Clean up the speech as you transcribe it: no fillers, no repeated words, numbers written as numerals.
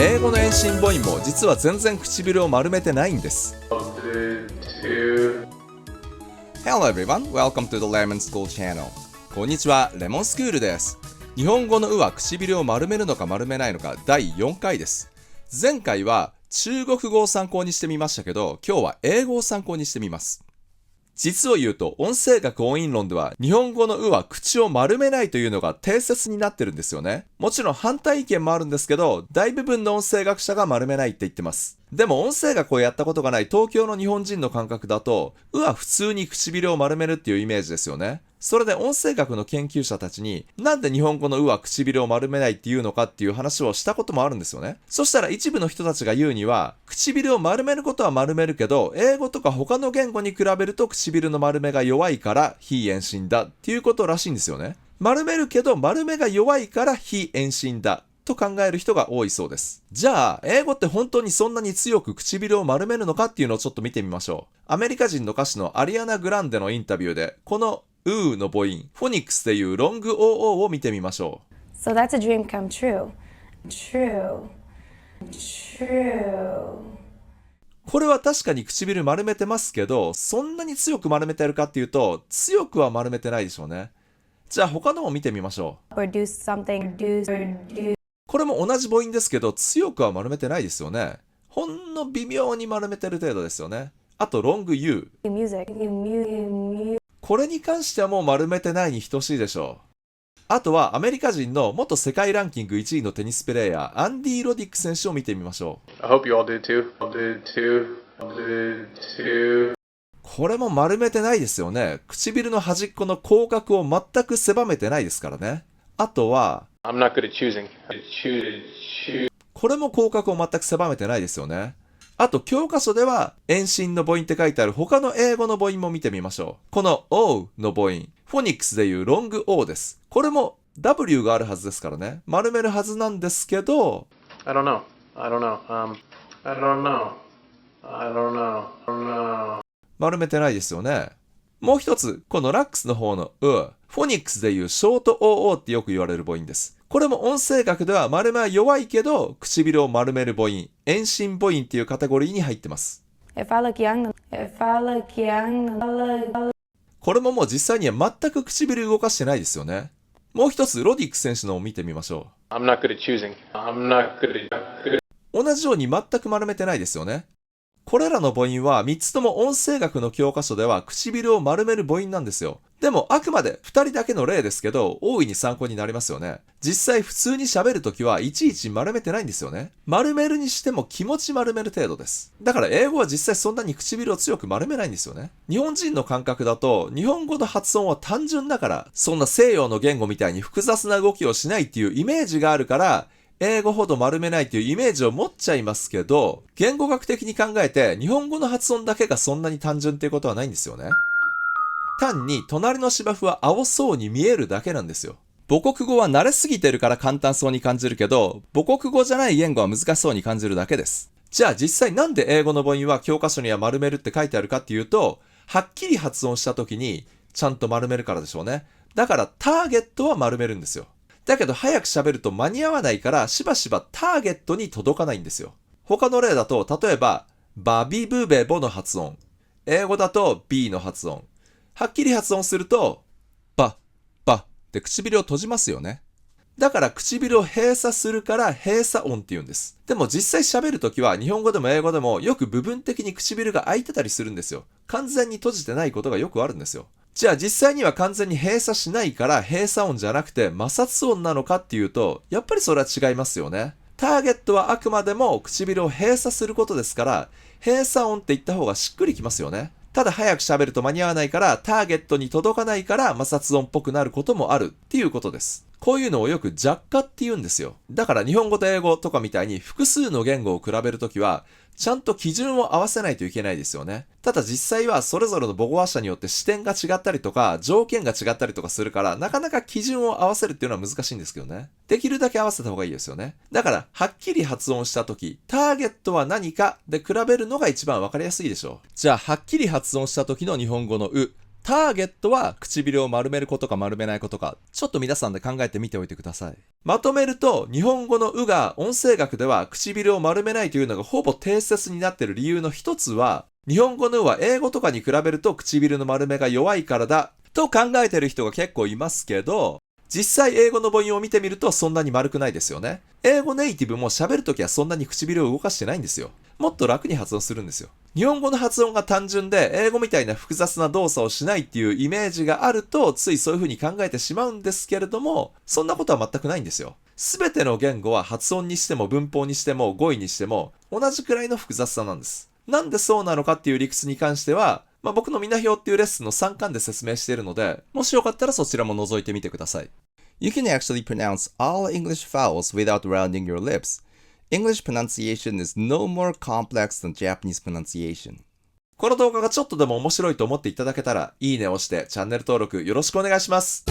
英語の遠心母音も実は全然唇を丸めてないんです。Hello everyone, welcome to the Lemon School channel. こんにちは、レモンスクールです。日本語のうは唇を丸めるのか丸めないのか第4回です。前回は中国語を参考にしてみましたけど、今日は英語を参考にしてみます。実を言うと、音声学音韻論では日本語のうは口を丸めないというのが定説になってるんですよね。もちろん反対意見もあるんですけど、大部分の音声学者が丸めないって言ってます。でも音声学をやったことがない東京の日本人の感覚だと、うは普通に唇を丸めるっていうイメージですよね。それで音声学の研究者たちに、なんで日本語のうは唇を丸めないっていうのかっていう話をしたこともあるんですよね。そしたら一部の人たちが言うには、唇を丸めることは丸めるけど、英語とか他の言語に比べると唇の丸めが弱いから非遠心だっていうことらしいんですよね。丸めるけど丸めが弱いから非遠心だと考える人が多いそうです。じゃあ、英語って本当にそんなに強く唇を丸めるのかっていうのをちょっと見てみましょう。アメリカ人の歌手のアリアナ・グランデのインタビューで、このうの母音、フォニックスでいうロング OO を見てみましょう。So that's a dream come true. True. これは確かに唇丸めてますけど、そんなに強く丸めてるかっていうと、強くは丸めてないでしょうね。じゃあ他のも見てみましょう。Or do something. Do. これも同じ母音ですけど、強くは丸めてないですよね。ほんの微妙に丸めてる程度ですよね。あとロング U。Music. これに関してはもう丸めてないに等しいでしょう。あとはアメリカ人の元世界ランキング1位のテニスプレーヤー、アンディ・ロディック選手を見てみましょう。I hope you all do too. これも丸めてないですよね。唇の端っこの口角を全く狭めてないですからね。あとは、I'm not good at choosing. これも口角を全く狭めてないですよね。あと教科書では遠心の母音って書いてある他の英語の母音も見てみましょう。この O の母音、フォニックスでいうロング O です。これも W があるはずですからね。丸めるはずなんですけど、I don't know. I don't know. 丸めてないですよね。もう一つ、このラックスの方のフォニックスでいうショート OO ってよく言われる母音です。これも音声学では丸めは弱いけど唇を丸める母音、遠心母音っていうカテゴリーに入ってます。If I look young. これももう実際には全く唇動かしてないですよね。もう一つ、ロディック選手のを見てみましょI'm not good at choosing. う。同じように全く丸めてないですよね。これらの母音は3つとも音声学の教科書では唇を丸める母音なんですよ。でもあくまで2人だけの例ですけど、大いに参考になりますよね。実際普通に喋るときはいちいち丸めてないんですよね。丸めるにしても気持ち丸める程度です。だから英語は実際そんなに唇を強く丸めないんですよね。日本人の感覚だと、日本語の発音は単純だから、そんな西洋の言語みたいに複雑な動きをしないっていうイメージがあるから、英語ほど丸めないというイメージを持っちゃいますけど、言語学的に考えて日本語の発音だけがそんなに単純っていうことはないんですよね。単に隣の芝生は青そうに見えるだけなんですよ。母国語は慣れすぎてるから簡単そうに感じるけど、母国語じゃない言語は難しそうに感じるだけです。じゃあ実際なんで英語の母音は教科書には丸めるって書いてあるかっていうと、はっきり発音した時にちゃんと丸めるからでしょうね。だからターゲットは丸めるんですよ。だけど早く喋ると間に合わないからしばしばターゲットに届かないんですよ。他の例だと、例えばバビブベボの発音、英語だと B の発音、はっきり発音するとバって唇を閉じますよね。だから唇を閉鎖するから閉鎖音って言うんです。でも実際喋るときは日本語でも英語でもよく部分的に唇が開いてたりするんですよ。完全に閉じてないことがよくあるんですよ。じゃあ実際には完全に閉鎖しないから閉鎖音じゃなくて摩擦音なのかっていうと、やっぱりそれは違いますよね。ターゲットはあくまでも唇を閉鎖することですから、閉鎖音って言った方がしっくりきますよね。ただ早く喋ると間に合わないからターゲットに届かないから摩擦音っぽくなることもあるっていうことです。こういうのをよく弱化って言うんですよ。だから日本語と英語とかみたいに複数の言語を比べるときはちゃんと基準を合わせないといけないですよね。ただ実際はそれぞれの母語話者によって視点が違ったりとか条件が違ったりとかするからなかなか基準を合わせるっていうのは難しいんですけどね。できるだけ合わせた方がいいですよね。だからはっきり発音したときターゲットは何かで比べるのが一番わかりやすいでしょう。じゃあはっきり発音した時の日本語のう、ターゲットは唇を丸めることか丸めないことか、ちょっと皆さんで考えてみておいてください。まとめると、日本語のうが音声学では唇を丸めないというのがほぼ定説になっている理由の一つは、日本語のうは英語とかに比べると唇の丸めが弱いからだと考えている人が結構いますけど、実際英語の母音を見てみるとそんなに丸くないですよね。英語ネイティブも喋るときはそんなに唇を動かしてないんですよ。もっと楽に発音するんですよ。日本語の発音が単純で英語みたいな複雑な動作をしないっていうイメージがあるとついそういう風に考えてしまうんですけれども、そんなことは全くないんですよ。すべての言語は発音にしても文法にしても語彙にしても同じくらいの複雑さなんです。なんでそうなのかっていう理屈に関しては、僕のみな表っていうレッスンの3巻で説明しているので、もしよかったらそちらも覗いてみてください。You can actually pronounce all English vowels without rounding your lips. English pronunciation is no more complex than Japanese pronunciation. この動画がちょっとでも面白いと思っていただけたら、いいねを押してチャンネル登録よろしくお願いします。